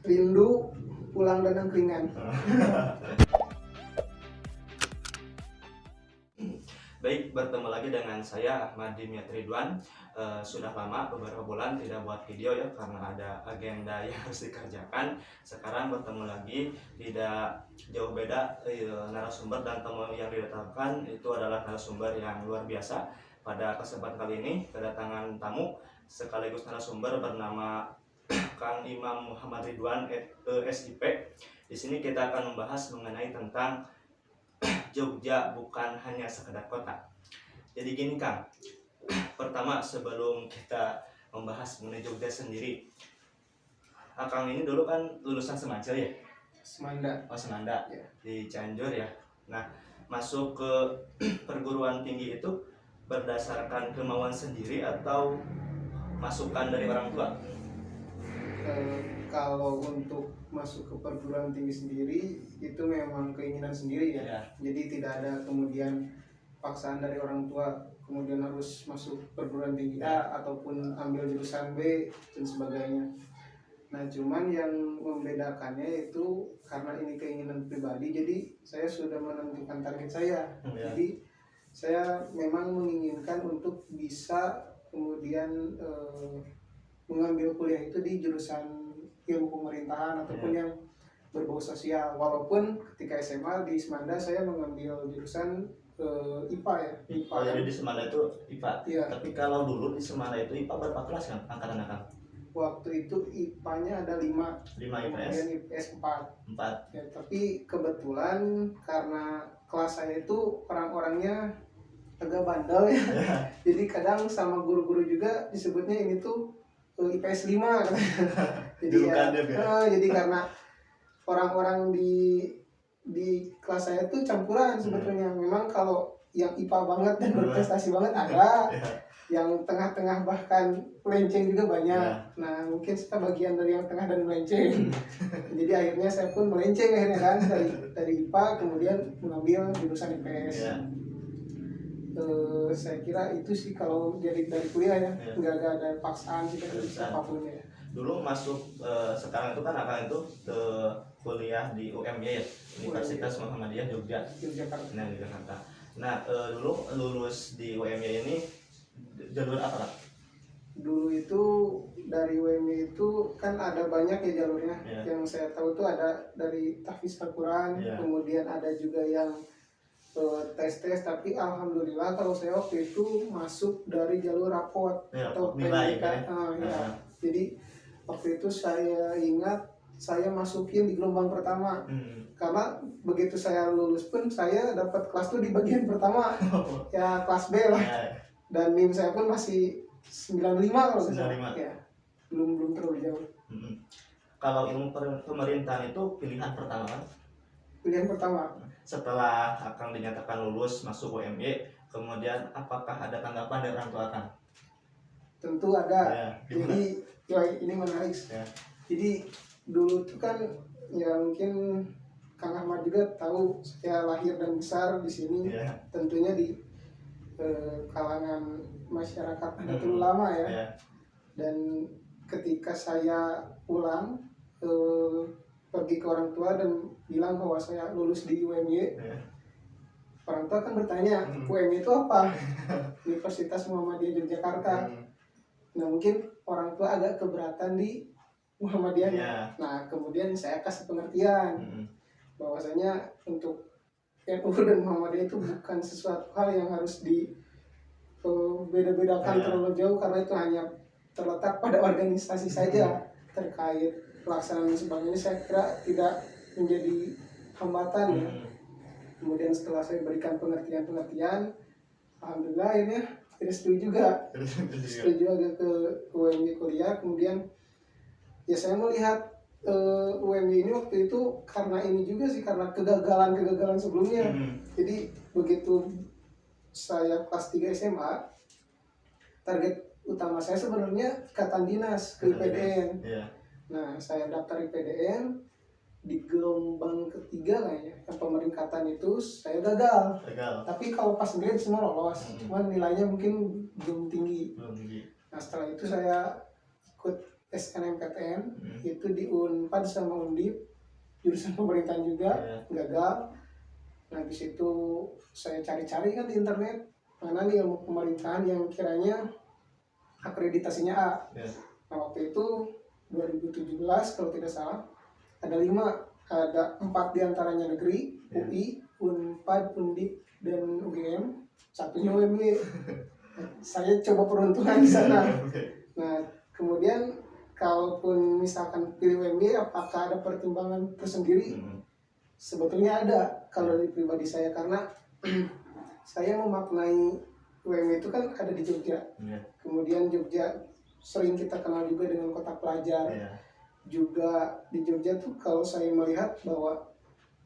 rindu pulang dan angkringan. Baik, bertemu lagi dengan saya Ahmad Dimyat Ridwan. Sudah lama beberapa bulan tidak buat video ya karena ada agenda yang harus dikerjakan. Sekarang bertemu lagi, tidak jauh beda narasumber dan tamu yang didatangkan itu adalah narasumber yang luar biasa. Pada kesempatan kali ini kedatangan tamu sekaligus narasumber bernama Kang Imam Muhammad Ridwan SIP. Di sini kita akan membahas mengenai tentang Jogja bukan hanya sekedar kota. Jadi gini Kang, pertama sebelum kita membahas mengenai Jogja sendiri, Kang ini dulu kan lulusan Semacil ya? Semanda. Oh Semanda, Ya. di Cianjur ya. Nah, masuk ke perguruan tinggi itu berdasarkan kemauan sendiri atau masukan dari orang tua? Kalau untuk masuk ke perguruan tinggi sendiri itu memang keinginan sendiri ya. Ya. Jadi tidak ada kemudian paksaan dari orang tua kemudian harus masuk perguruan tinggi A ataupun ambil jurusan B dan sebagainya. Nah cuman yang membedakannya itu karena ini keinginan pribadi, jadi saya sudah menentukan target saya. Ya. Jadi saya memang menginginkan untuk bisa kemudian mengambil kuliah itu di jurusan ilmu pemerintahan ataupun yang berbau sosial. Walaupun ketika SMA di Semanda saya mengambil jurusan IPA ya. IPA. Oh, jadi di Semanda itu IPA. Iya. Tapi kalau dulu di Semanda itu IPA berapa kelas kan angkatan Kang? Waktu itu IPA-nya ada 5, 5 IPS. kemudian IPS 4. 4. Ya, tapi kebetulan karena kelas saya itu orang-orangnya agak bandel ya. Jadi kadang sama guru-guru juga disebutnya ini tuh IPS 5 jadi jadi karena orang-orang di kelas saya tuh campuran sebetulnya. Memang kalau yang IPA banget dan berprestasi banget ada, yang tengah-tengah bahkan melenceng juga banyak. Nah mungkin saya bagian dari yang tengah dan melenceng. Jadi akhirnya saya pun melenceng akhirnya kan dari IPA kemudian mengambil jurusan IPS. Saya kira itu sih kalau dari kuliah ya, nggak ada paksaan sih dari siapapun ya. Dulu masuk sekarang itu kan akan itu ke kuliah di UMY ya, Universitas Muhammadiyah Yogyakarta. Nah, di Jakarta. Nah, dulu lulus di UMY ini jalur apa Kak? Dulu itu dari UMY itu kan ada banyak ya jalurnya. Yang saya tahu itu ada dari tahfiz Al-Quran, kemudian ada juga yang tes-tes, tapi alhamdulillah kalau saya waktu itu masuk dari jalur rapot atau nilai pendidikan. Jadi waktu itu saya ingat saya masukin di gelombang pertama. Karena begitu saya lulus pun saya dapat kelas tuh di bagian pertama. Ya kelas B lah. Dan NIM saya pun masih 95 kalau saya. Ya, belum terlalu jauh. Kalau ilmu pemerintahan itu pilihan pertama kan? Pilihan pertama. Setelah Akang dinyatakan lulus masuk UMY, kemudian apakah ada tanggapan dari orang tua Akang? Tentu ada. Jadi ya ini menarik. Jadi dulu tuh kan ya mungkin Kang Ahmad juga tahu saya lahir dan besar di sini. Tentunya di kalangan masyarakat Nahdlatul Ulama ya. Dan ketika saya pulang pergi ke orang tua dan bilang bahwa saya lulus di UMY, orang tua kan bertanya, UMY itu apa? Universitas Muhammadiyah Yogyakarta. Nah mungkin orang tua agak keberatan di Muhammadiyah. Nah kemudian saya kasih pengertian bahwasanya untuk NU dan Muhammadiyah itu bukan sesuatu hal yang harus beda-bedakan terlalu jauh, karena itu hanya terletak pada organisasi saja. Terkait pelaksanaan sebagainya saya kira tidak menjadi hambatan ya. Kemudian setelah saya berikan pengertian, alhamdulillah akhirnya setuju juga ke UMY kuliah. Kemudian ya saya melihat UMY ini waktu itu karena ini juga sih, karena kegagalan sebelumnya. Jadi begitu saya kelas 3 SMA, target utama saya sebenarnya ikatan dinas ke IPDN. Nah saya daftar IPDN di gelombang ketiga kayaknya, yang pemeringkatan itu saya gagal. Tapi kalau pas grade semua lolos, cuman nilainya mungkin belum tinggi. Nah setelah itu saya ikut SNMPTN itu di Unpad sama Undip, jurusan pemerintahan juga, gagal. Nah di situ saya cari-cari kan di internet mana nih ilmu pemerintahan yang kiranya akreditasinya A. Nah waktu itu 2017 kalau tidak salah ada 5, ada 4 diantaranya negeri, UI, Unpad, Undip, dan UGM, satunya UMY. Saya coba peruntungan di sana. Nah kemudian kalaupun misalkan pilih UMY, apakah ada pertimbangan tersendiri? Sebetulnya ada kalau dari pribadi saya, karena saya memaknai UMY itu kan ada di Jogja. Kemudian Jogja sering kita kenal juga dengan kota pelajar. Juga di Jogja tuh kalau saya melihat bahwa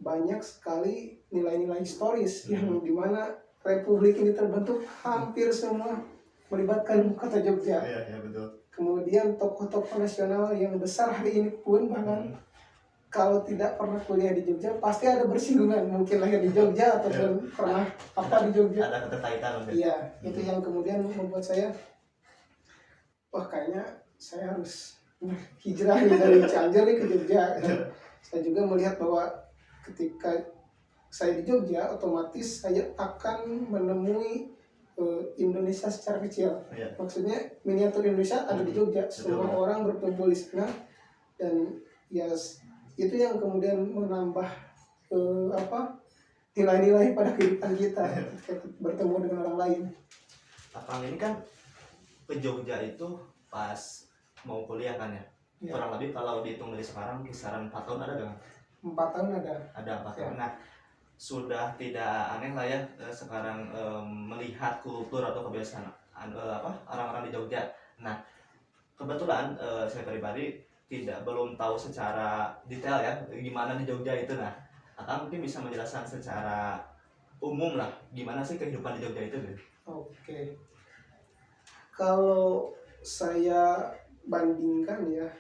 banyak sekali nilai-nilai historis yang dimana Republik ini terbentuk hampir semua melibatkan kota Jogja. Betul. Kemudian tokoh-tokoh nasional yang besar hari ini pun bahkan kalau tidak pernah kuliah di Jogja pasti ada bersinggungan, mungkin lahir di Jogja ataupun pernah apa di Jogja. Ada keterkaitan mungkin. Iya, itu yang kemudian membuat saya, wah kayaknya saya harus hijrah nih dari Cianjur nih ke Jogja. Dan saya juga melihat bahwa ketika saya di Jogja, otomatis saya akan menemui Indonesia secara kecil. Maksudnya miniatur Indonesia ada di Jogja. Semua orang berkumpul di sana, dan ya itu yang kemudian menambah nilai-nilai pada kehidupan kita ketika bertemu dengan orang lain. Akang ini kan ke Jogja itu pas mau kuliah kan ya? Kurang lebih kalau dihitung dari sekarang kisaran 4 tahun ada nggak? 4 tahun ada. Ada 4 tahun. Nah, sudah tidak aneh lah ya sekarang melihat kultur atau kebiasaan orang-orang di Jogja. Nah, kebetulan saya pribadi belum tahu secara detail ya gimana di Jogja itu. Nah, Akang mungkin bisa menjelaskan secara umum lah gimana sih kehidupan di Jogja itu gitu. Oke. Kalau saya bandingkan ya,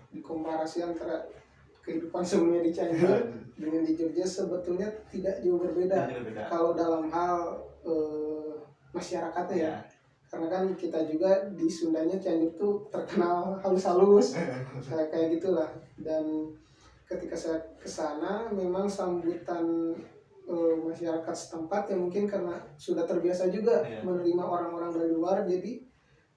dikomparasi antara kehidupan sebelumnya di Cianjur dengan di Jogja sebetulnya tidak jauh berbeda. Kalau dalam hal masyarakatnya ya, karena kan kita juga di Sundanya Cianjur tuh terkenal halus-halus, kayak gitulah. Dan ketika saya kesana memang sambutan masyarakat setempat yang mungkin karena sudah terbiasa juga menerima orang-orang dari luar, jadi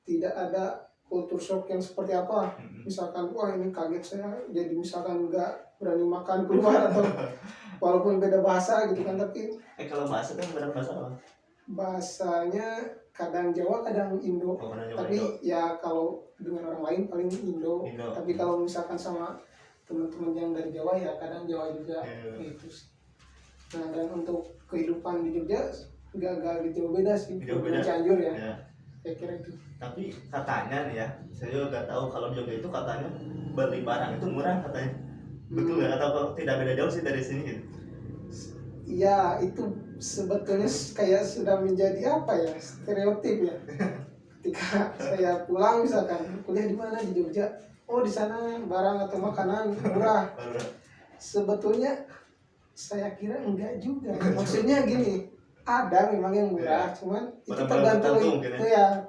tidak ada kultur shock yang seperti apa. Misalkan wah ini kaget saya, jadi misalkan nggak berani makan keluar atau walaupun beda bahasa gitu kan. Tapi kalau bahasa kan beda bahasa apa? Bahasanya kadang Jawa kadang Indo. Tapi Indo. Ya kalau dengan orang lain paling Indo. Tapi kalau misalkan sama teman-teman yang dari Jawa ya kadang Jawa juga gitu. Nah dan untuk kehidupan di Jogja nggak jauh beda sih dengan Cianjur ya. Saya kira itu. Tapi katanya nih ya, saya juga nggak tahu kalau di Jogja itu katanya beli barang itu murah katanya. Betul nggak? Atau tidak beda jauh sih dari sini gitu? Iya, itu sebetulnya kayak sudah menjadi apa ya, stereotip ya. Ketika saya pulang misalkan kuliah di mana di Jogja, oh di sana barang atau makanan murah. Sebetulnya saya kira enggak juga. Maksudnya gini, ada memang yang murah, cuman itu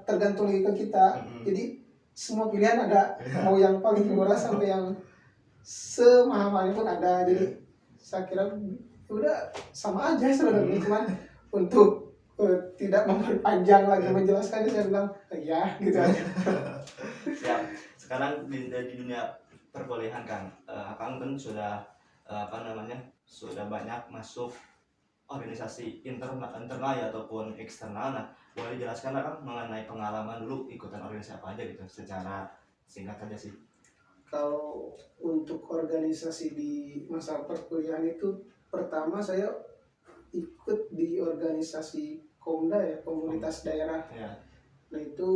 tergantung ke kita. Jadi semua pilihan ada, mau yang paling murah sampai yang semahal-mahalnya pun ada. Jadi saya kira udah sama aja sebenarnya, cuman untuk tidak memperpanjang lagi menjelaskannya saya bilang ya gitu aja. Siap. Sekarang di dunia perkuliahan kan, Akang kan sudah sudah banyak masuk organisasi internal ya ataupun eksternal. Nah, boleh dijelaskan kan mengenai pengalaman dulu ikutan organisasi apa aja gitu secara singkat aja sih. Kalau untuk organisasi di masa perkuliahan itu, pertama saya ikut di organisasi Komda ya, komunitas daerah. Nah itu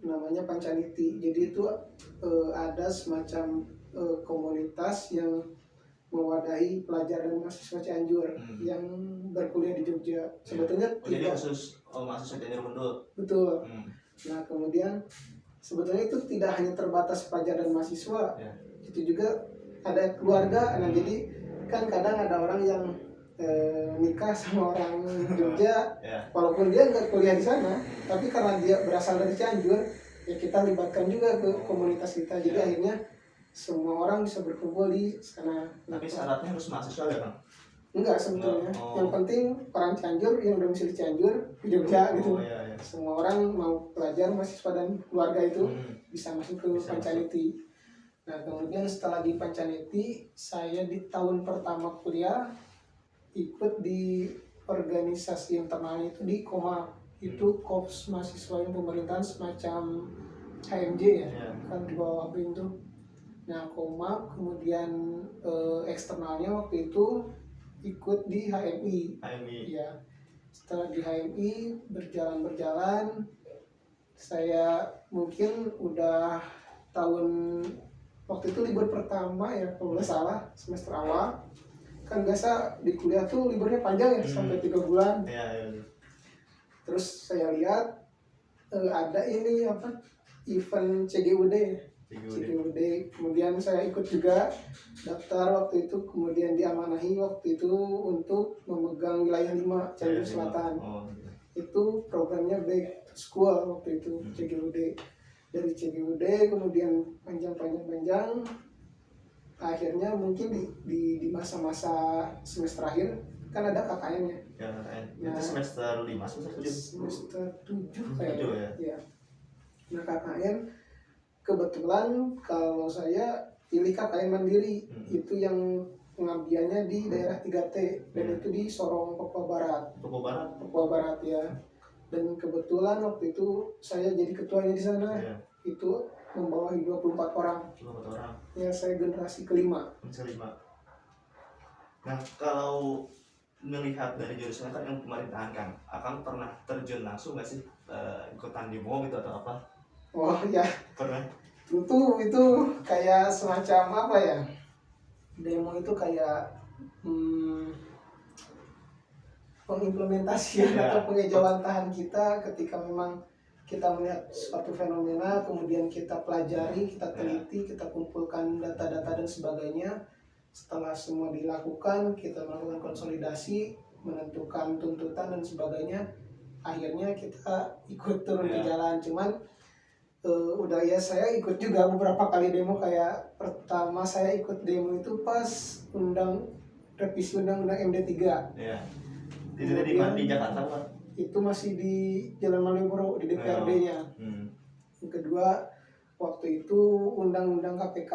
namanya Pancaniti. Jadi itu ada semacam komunitas yang mewadahi pelajar dan mahasiswa Cianjur yang berkuliah di Jogja. Sebetulnya jadi khusus mahasiswa Cianjur Gundul. Betul. Nah kemudian sebetulnya itu tidak hanya terbatas pelajar dan mahasiswa, itu juga ada keluarga. Nah jadi kan kadang ada orang yang nikah sama orang Jogja, walaupun dia nggak kuliah di sana, tapi karena dia berasal dari Cianjur, ya kita libatkan juga ke komunitas kita, jadi akhirnya semua orang bisa berkumpul di sana. Tapi syaratnya harus mahasiswa ya Kang? Enggak sebetulnya. Enggak. Oh. Yang penting orang Cianjur yang domisili Cianjur di Jogja gitu. Iya. Semua orang mau pelajar, mahasiswa dan keluarga itu bisa masuk ke Bisa Pancaniti. Nah kemudian setelah di Pancaniti, saya di tahun pertama kuliah ikut di organisasi internalnya itu di KOMA, itu Korps Mahasiswa yang Pemerintahan, semacam HMJ ya, kan di bawah BEM tuh. Nah KOMA kemudian eksternalnya waktu itu ikut di HMI. Ya, setelah di HMI berjalan saya mungkin udah tahun waktu itu libur pertama ya kalau nggak salah, semester awal kan biasa di kuliah tuh liburnya panjang ya sampai 3 bulan. Terus saya lihat ada ini apa, event CGUD, kemudian saya ikut juga daftar waktu itu, kemudian diamanahi waktu itu untuk memegang wilayah 5 Cianjur Selatan. Itu programnya Back to School waktu itu, CGUD. Dari CGUD kemudian panjang, akhirnya mungkin di masa-masa semester akhir kan ada KKN-nya. Itu semester 5, semester 7? Semester 7 kayaknya. Ya. Nah KKN kebetulan kalau saya pilih KKN mandiri, itu yang pengabdiannya di daerah 3T dan itu di Sorong, Papua Barat ya. Dan kebetulan waktu itu saya jadi ketuanya di sana. Itu membawahi 24 orang. Ya, saya generasi kelima. Nah, kalau melihat dari jurusan kan yang pemerintahan kan, Akang pernah terjun langsung nggak sih ikutan demo gitu atau apa? Oh ya, pernah. Tentu itu kayak semacam apa ya? Demo itu kayak pengimplementasian atau pengejawantahan kita ketika memang kita melihat suatu fenomena, kemudian kita pelajari, kita teliti, kita kumpulkan data-data dan sebagainya. Setelah semua dilakukan, kita melakukan konsolidasi, menentukan tuntutan dan sebagainya. Akhirnya kita ikut turun ke jalan. Cuman udah ya saya ikut juga beberapa kali demo. Kayak pertama saya ikut demo itu pas revisi undang-undang MD 3. Itu di Jakarta Pak? Itu masih di Jalan Malioboro di DPRD-nya. Yang kedua waktu itu undang-undang KPK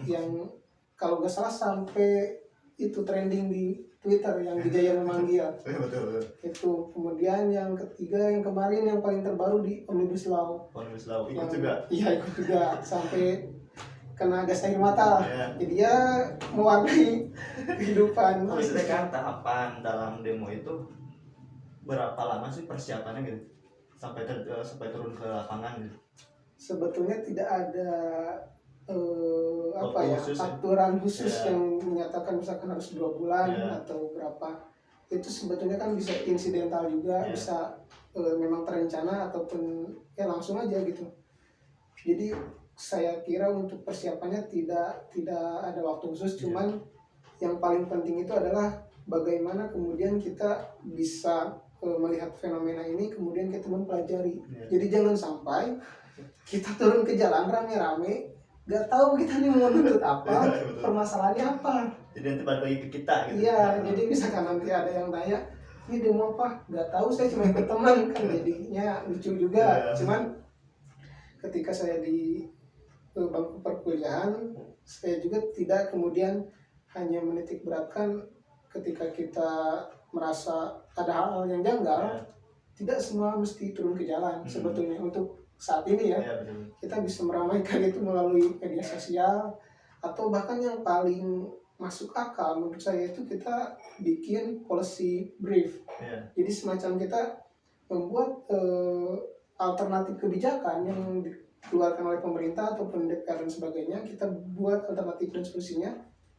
yang kalau nggak salah sampai itu trending di Twitter yang Dijaya memanggil. Betul. Itu kemudian yang ketiga yang kemarin yang paling terbaru di Omnibus Law. Ikut juga. Iya ikut juga sampai kena gas air mata. Jadi ya mewarnai kehidupan. Maksudnya kan tahapan dalam demo itu berapa lama sih persiapannya gitu sampai turun ke lapangan gitu? Sebetulnya tidak ada khusus, aturan khusus yang menyatakan misalkan harus 2 bulan atau berapa. Itu sebetulnya kan bisa insidental juga, bisa memang terencana ataupun ya langsung aja gitu. Jadi saya kira untuk persiapannya tidak ada waktu khusus, cuman yang paling penting itu adalah bagaimana kemudian kita bisa melihat fenomena ini, kemudian kita mempelajari. Jadi jangan sampai kita turun ke jalan rame-rame, gak tahu kita nih mau nuntut apa, permasalahannya apa. Jadi nanti balik lagi ke kita gitu. Iya, jadi misalkan nanti ada yang tanya, ini demo apa? Gak tahu, saya cuma ikut teman kan, jadinya lucu juga. Cuman ketika saya di bangku perkuliahan, saya juga tidak kemudian hanya menitik beratkan ketika kita merasa ada hal-hal yang janggal, tidak semua mesti turun ke jalan. Sebetulnya untuk saat ini kita bisa meramaikan itu melalui media sosial, atau bahkan yang paling masuk akal menurut saya itu kita bikin policy brief. Jadi semacam kita membuat alternatif kebijakan yang dikeluarkan oleh pemerintah ataupun DPR dan sebagainya, kita buat alternatif dan solusinya,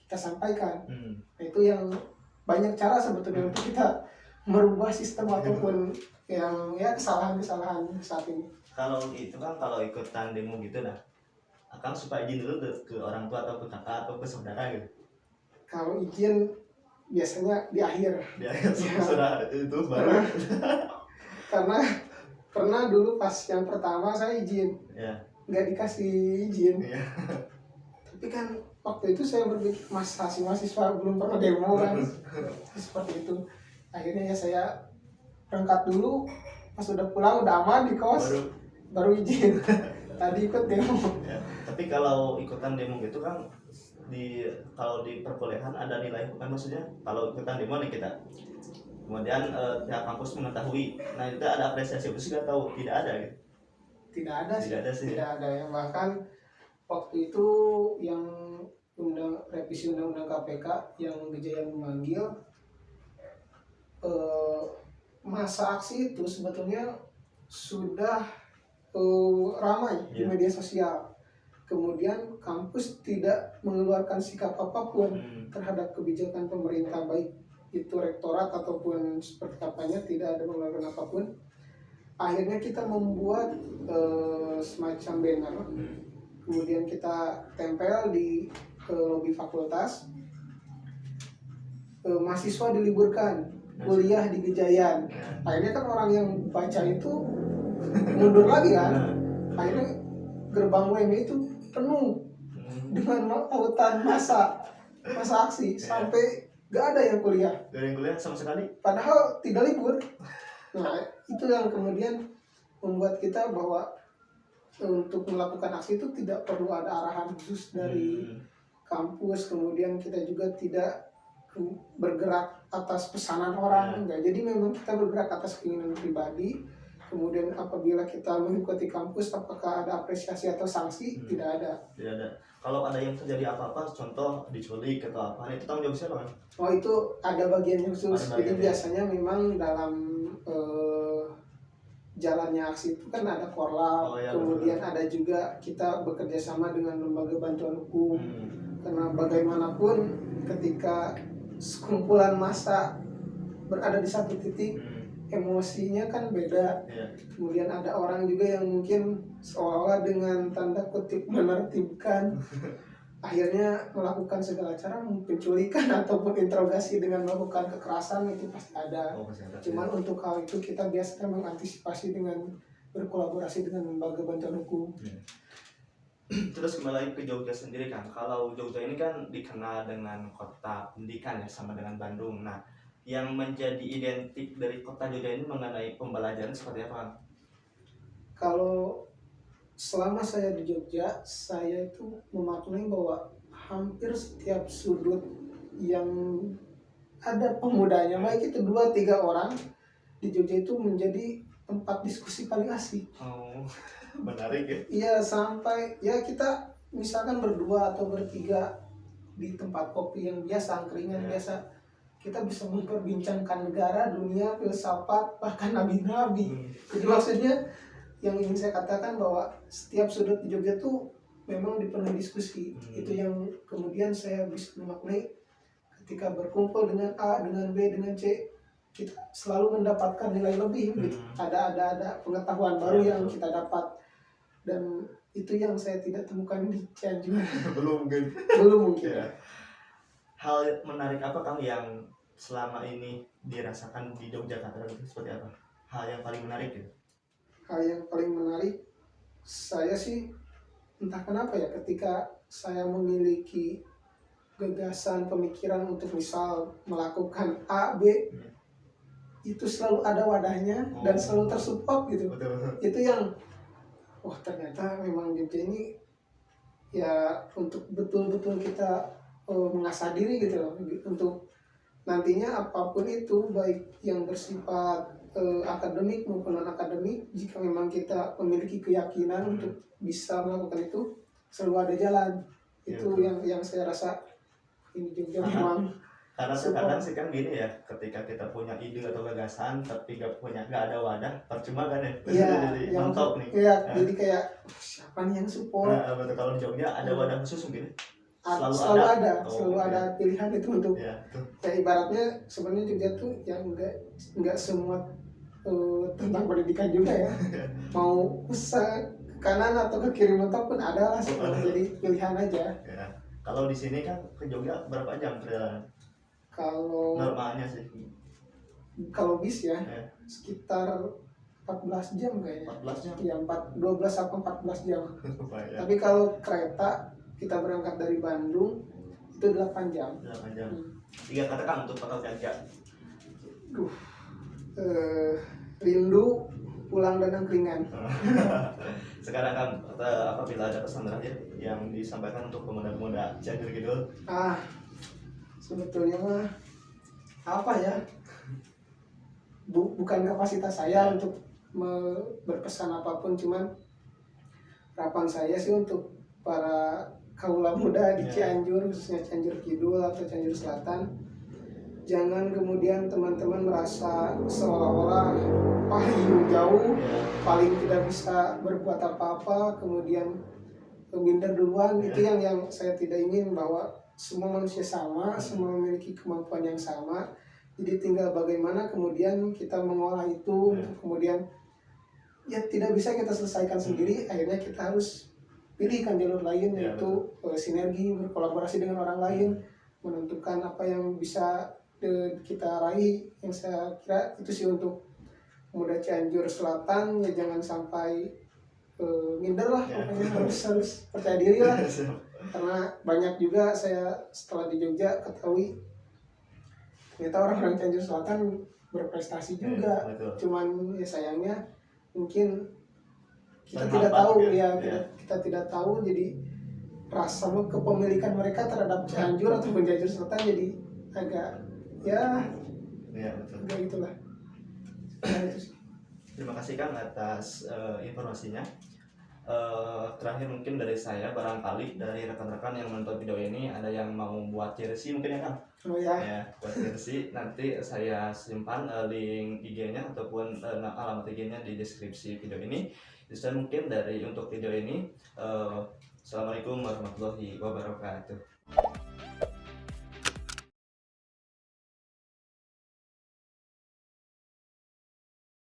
kita sampaikan. Nah, itu yang banyak cara sebetulnya untuk kita merubah sistem ataupun yang kesalahan-kesalahan saat ini. Kalau itu kan kalau ikutan demo gitu Akang suka izin dulu ke orang tua atau ke kakak atau ke saudara gitu? Kalau izin biasanya di akhir. Di akhir sudah itu baru. Karena Pernah dulu pas yang pertama saya izin, Ya. nggak dikasih izin. Iya. Tapi kan waktu itu saya berpikir mahasiswa belum pernah demo kan, seperti itu. Akhirnya ya saya berangkat dulu, pas udah pulang udah aman di kos, baru izin. Tadi ikut demo. Ya. Tapi kalau ikutan demo gitu kan kalau di perkuliahan ada nilai bukan, maksudnya kalau ikutan demo nih kita kemudian pihak kampus mengetahui, nah itu ada apresiasi itu sudah tahu tidak ada gitu. Tidak ada sih, Tidak ada yang bahkan waktu itu yang revisi undang-undang KPK yang Gejayan memanggil, masa aksi itu sebetulnya sudah ramai di media sosial. Kemudian kampus tidak mengeluarkan sikap apapun terhadap kebijakan pemerintah, baik itu rektorat ataupun seperti apanya, tidak ada mengeluarkan apapun. Akhirnya kita membuat semacam banner, kemudian kita tempel di lobi fakultas, mahasiswa diliburkan, kuliah di Gejayan. Akhirnya kan orang yang baca itu mundur lagi kan, akhirnya gerbang WM itu penuh dengan lautan masa aksi, sampai gak ada yang kuliah. Gak ada yang kuliah sama sekali. Padahal tidak libur. Nah itu yang kemudian membuat kita bahwa untuk melakukan aksi itu tidak perlu ada arahan khusus dari kampus. Kemudian kita juga tidak bergerak atas pesanan orang, enggak. Jadi memang kita bergerak atas keinginan pribadi. Kemudian apabila kita mengikuti kampus, apakah ada apresiasi atau sanksi? Tidak ada. Tidak ada. Kalau ada yang terjadi apa-apa, contoh diculik atau apa, itu tanggung jawab siapa kan? Oh itu ada bagian khusus. Jadi biasanya memang dalam jalannya aksi itu kan ada korlap, kemudian ada juga kita bekerja sama dengan lembaga bantuan hukum. Karena bagaimanapun ketika sekumpulan massa berada di satu titik, emosinya kan beda. Kemudian ada orang juga yang mungkin seolah-olah dengan tanda kutip menertibkan, akhirnya melakukan segala cara, penculikan ataupun interogasi dengan melakukan kekerasan, itu pasti ada. Cuman untuk hal itu kita biasanya mengantisipasi dengan berkolaborasi dengan lembaga bantuan hukum. Terus kembali ke Jogja sendiri kan, kalau Jogja ini kan dikenal dengan kota pendidikan ya, sama dengan Bandung. Nah, yang menjadi identik dari kota Jogja ini mengenai pembelajaran seperti apa? Kalau selama saya di Jogja, saya itu memaknai bahwa hampir setiap sudut yang ada pemudanya, baik itu 2-3 orang di Jogja, itu menjadi tempat diskusi paling asik. Oh, menarik ya? Iya, sampai ya kita misalkan berdua atau bertiga di tempat kopi yang biasa, angkringan biasa, kita bisa memperbincangkan negara, dunia, filsafat, bahkan nabi-nabi. Jadi maksudnya yang ingin saya katakan bahwa setiap sudut di Jogja tuh memang dipenuhi diskusi. Itu yang kemudian saya bisa memaknai ketika berkumpul dengan A, dengan B, dengan C, kita selalu mendapatkan nilai lebih. Ada pengetahuan baru yang kita dapat, dan itu yang saya tidak temukan di Cianjur. Belum mungkin. Ya. Hal menarik apa Kang yang selama ini dirasakan di Yogyakarta itu seperti apa? Hal yang paling menarik gitu? Hal yang paling menarik, saya sih entah kenapa ya, ketika saya memiliki gagasan pemikiran untuk misal melakukan A, B, itu selalu ada wadahnya dan selalu tersupport gitu. Betul. Itu yang ternyata memang Jogja ini ya untuk betul-betul kita mengasah diri gitu loh, untuk nantinya apapun itu, baik yang bersifat akademik maupun non akademik, jika memang kita memiliki keyakinan untuk bisa melakukan itu, selalu ada jalan. Itu yang saya rasa ini Jogja memang. Karena terkadang sih kan gini ya, ketika kita punya ide atau gagasan tapi gak ada wadah, percuma kan ya? Jadi mentok nih. Iya, jadi kayak siapa nih yang support? Betul, kalau di Jogja ada wadah khusus mungkin? Selalu ada pilihan itu untuk ya ibaratnya sebenarnya Jogja tuh yang enggak semua tentang pendidikan juga ya. Mau usaha ke kanan atau ke kiri mentok pun ada lah, jadi pilihan aja. Ya. Kalau di sini kan ke Jogja berapa jam perjalanan? Kalau normalnya sih, kalau bis ya sekitar 14 jam kayaknya. 14 jam. Iya, 12 sampai 14 jam. Lumayan. Tapi kalau kereta kita berangkat dari Bandung itu 8 jam. 8 jam. 3 kata Kang untuk total kerja. Rindu, pulang dan angkringan. Sekarang Kang, apabila ada pesan terakhir yang disampaikan untuk pemuda-pemuda Cianjur Kidul. Sebetulnya mah apa ya? Bukan kapasitas saya untuk berpesan apapun, cuman harapan saya sih untuk para kaula muda di Cianjur, khususnya Cianjur Kidul atau Cianjur Selatan, jangan kemudian teman-teman merasa seolah-olah paling jauh, paling tidak bisa berbuat apa-apa, kemudian minder duluan. Itu yang saya tidak ingin, bahwa semua manusia sama, semua memiliki kemampuan yang sama. Jadi tinggal bagaimana kemudian kita mengolah itu, untuk kemudian ya tidak bisa kita selesaikan sendiri, akhirnya kita harus pilihkan jalur lain, yaitu sinergi, berkolaborasi dengan orang lain, menentukan apa yang bisa kita raih. Yang saya kira itu sih untuk pemuda Cianjur Selatan, ya jangan sampai minder lah, pokoknya harus percaya diri lah. Karena banyak juga saya setelah di Jogja ketahui ternyata orang-orang Cianjur Selatan berprestasi juga, cuman ya sayangnya mungkin kita tidak tahu kita tidak tahu, jadi rasa kepemilikan mereka terhadap Cianjur atau Cianjur Selatan jadi agak agak itulah. Terima kasih Kang atas informasinya. Terakhir mungkin dari saya, barangkali dari rekan-rekan yang menonton video ini ada yang mau buat jersey mungkin ya Kang. Ya, buat jersey nanti saya simpan link IG-nya ataupun alamat IG-nya di deskripsi video ini. Dan mungkin untuk video ini, Assalamualaikum warahmatullahi wabarakatuh.